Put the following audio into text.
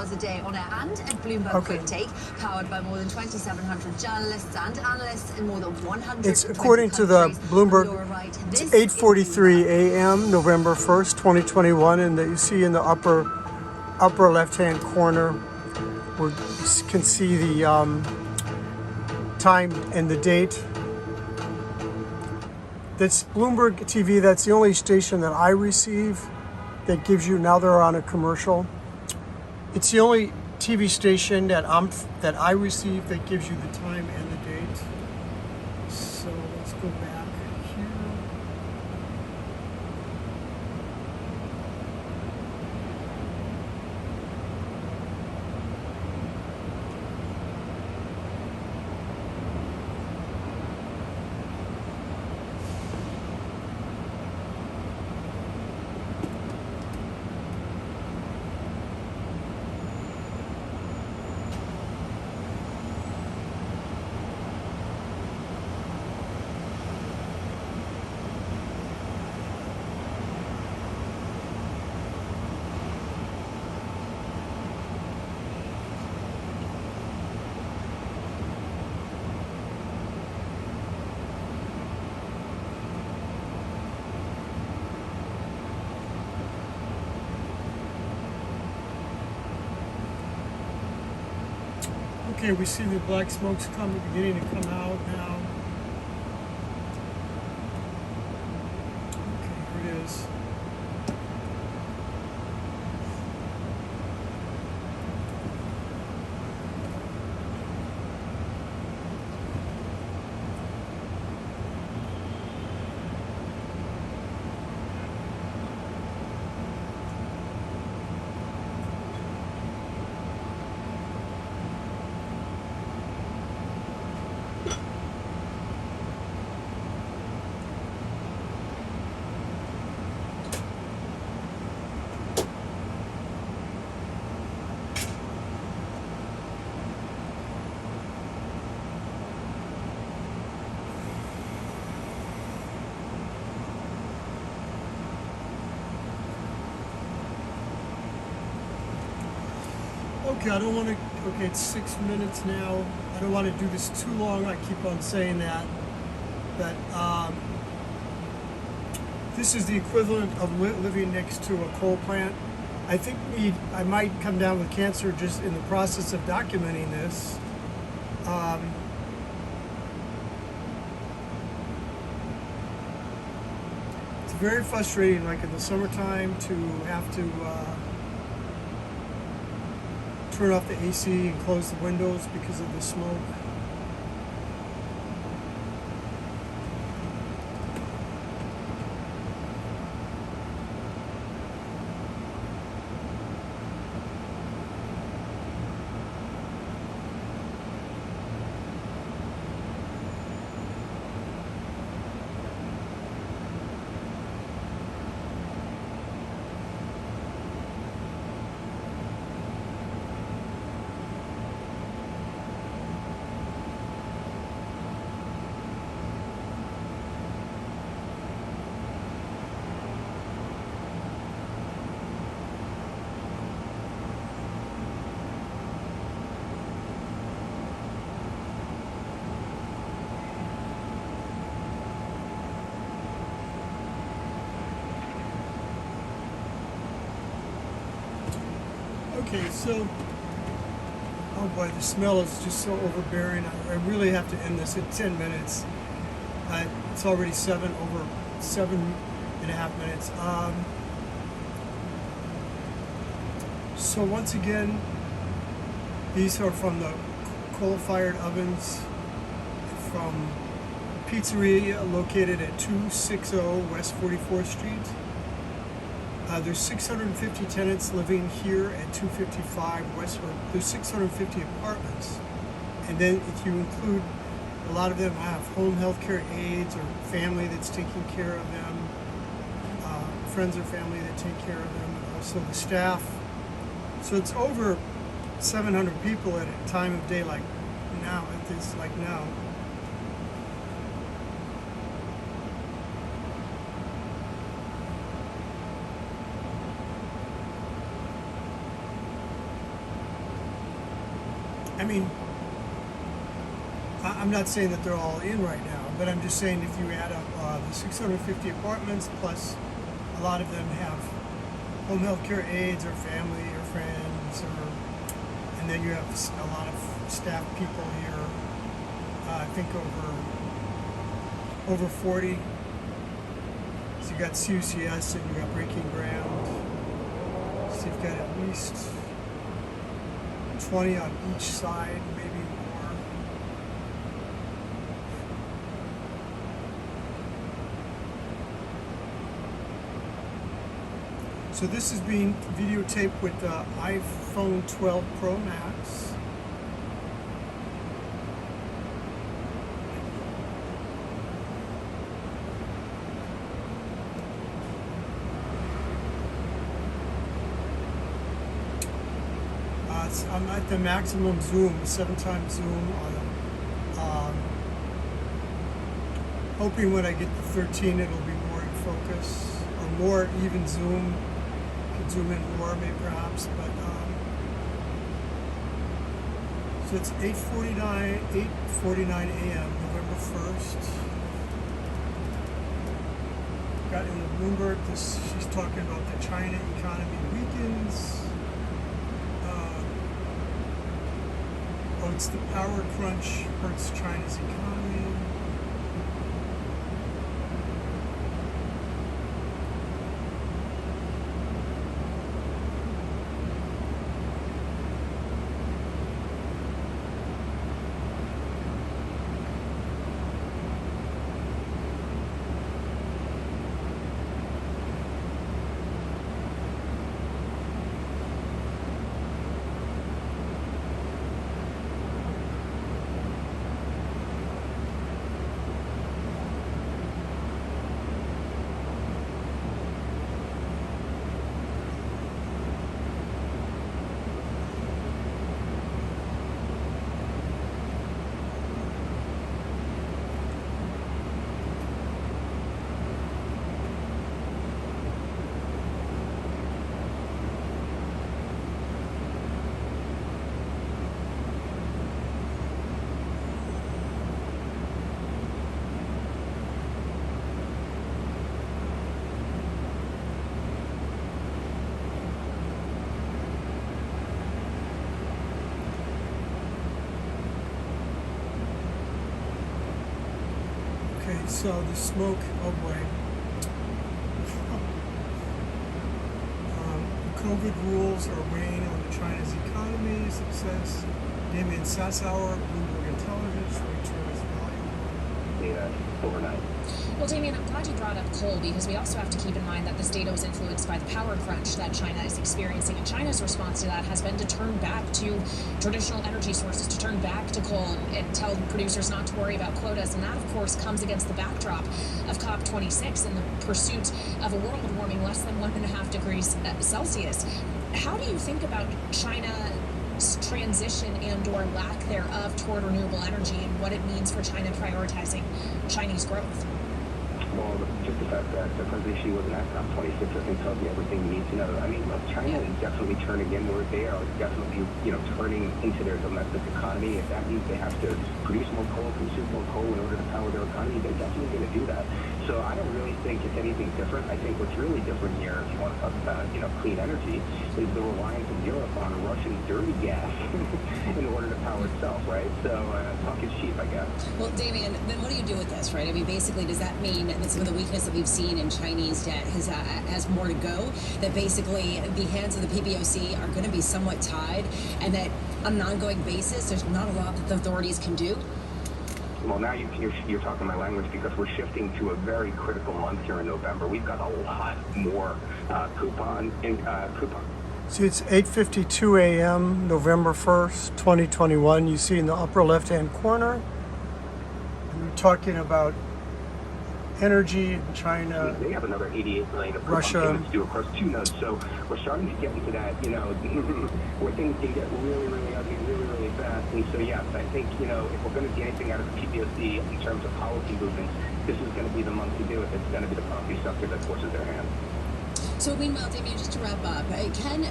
hours a day on air and at Bloomberg Quick Take, powered by more than 2,700 journalists and analysts in more than 100 It's according to the Bloomberg, it's 8:43 a.m. November 1st, 2021, and that you see in the upper left-hand corner, where you can see the time and the date. That's Bloomberg TV. That's the only station that I receive that gives you, now they're on a commercial. It's the only TV station that I receive that gives you the time and the date. So let's go back here. Okay, we see the black smoke's beginning to come out now. Okay, here it is. Okay, I don't want to, okay, it's 6 minutes now. I don't want to do this too long. I keep on saying that. But this is the equivalent of living next to a coal plant. I think I might come down with cancer just in the process of documenting this. It's very frustrating, like in the summertime, to have to turn off the AC and close the windows because of the smoke. Okay, so, oh boy, the smell is just so overbearing. I really have to end this in 10 minutes. It's already over 7.5 minutes. So once again, these are from the coal-fired ovens from Pizzeria located at 260 West 44th Street. There's 650 tenants living here at 255 West, or there's 650 apartments. And then if you include, a lot of them have home health care aides or family that's taking care of them, friends or family that take care of them, and also the staff. So it's over 700 people at a time of day like now, now. I mean, I'm not saying that they're all in right now, but I'm just saying if you add up the 650 apartments, plus a lot of them have home health care aides or family or friends, and then you have a lot of staff people here. I think over 40. So you got CUCS and you got Breaking Ground. So you've got at least 20 on each side, maybe more. So this is being videotaped with the iPhone 12 Pro Max. I'm at the maximum zoom, 7x zoom on it. Hoping when I get to 13 it'll be more in focus, or more even zoom. Could zoom in more, maybe perhaps, but so it's 8:49 a.m. November 1st. Got in the Bloomberg. She's talking about the China economy weakens. It's the power crunch hurts China's economy. So the smoke, oh boy. COVID rules are weighing on China's economy, success. Damien Sassauer, Bloomberg Intelligence, Reuters Volume. Data overnight. Well, Damien, I'm glad you brought up coal because we also have to keep in mind that this data was influenced by the power crunch that China is experiencing. And China's response to that has been to turn back to traditional energy sources, to turn back to coal and tell producers not to worry about quotas. And that, of course, comes against the backdrop of COP26 and the pursuit of a world warming less than 1.5 degrees Celsius. How do you think about China's transition and or lack thereof toward renewable energy and what it means for China prioritizing Chinese growth? Well, just the fact that the president she wasn't at COP26, I think, tells you everything you need to know. I mean, look, China is definitely turning inward. They are definitely, turning into their domestic economy. If that means they have to produce more coal, consume more coal in order to power their economy, they're definitely going to do that. So I don't really think it's anything different. I think what's really different here, if you want to talk about, clean energy, is the reliance of Europe on Russian dirty gas in order to power itself, right? So talk is cheap, I guess. Well, Damien, then what do you do with this, right? I mean, basically, does that mean that some of the weakness that we've seen in Chinese debt has more to go? That basically the hands of the PBOC are going to be somewhat tied, and that on an ongoing basis, there's not a lot that the authorities can do? Well, now you're talking my language because we're shifting to a very critical month here in November. We've got a lot more coupon. See, it's 8:52 a.m. November 1st, 2021. You see in the upper left-hand corner, and we're talking about energy in China. They have another 88 million of Russia payments due across 2 nodes. So we're starting to get into that, where things can get really, really ugly, really, really fast. And so, yes, I think, if we're going to see anything out of the PBOC in terms of policy movements, this is going to be the month to do it. It's going to be the property sector that forces their hand. So meanwhile, Damien, just to wrap up, can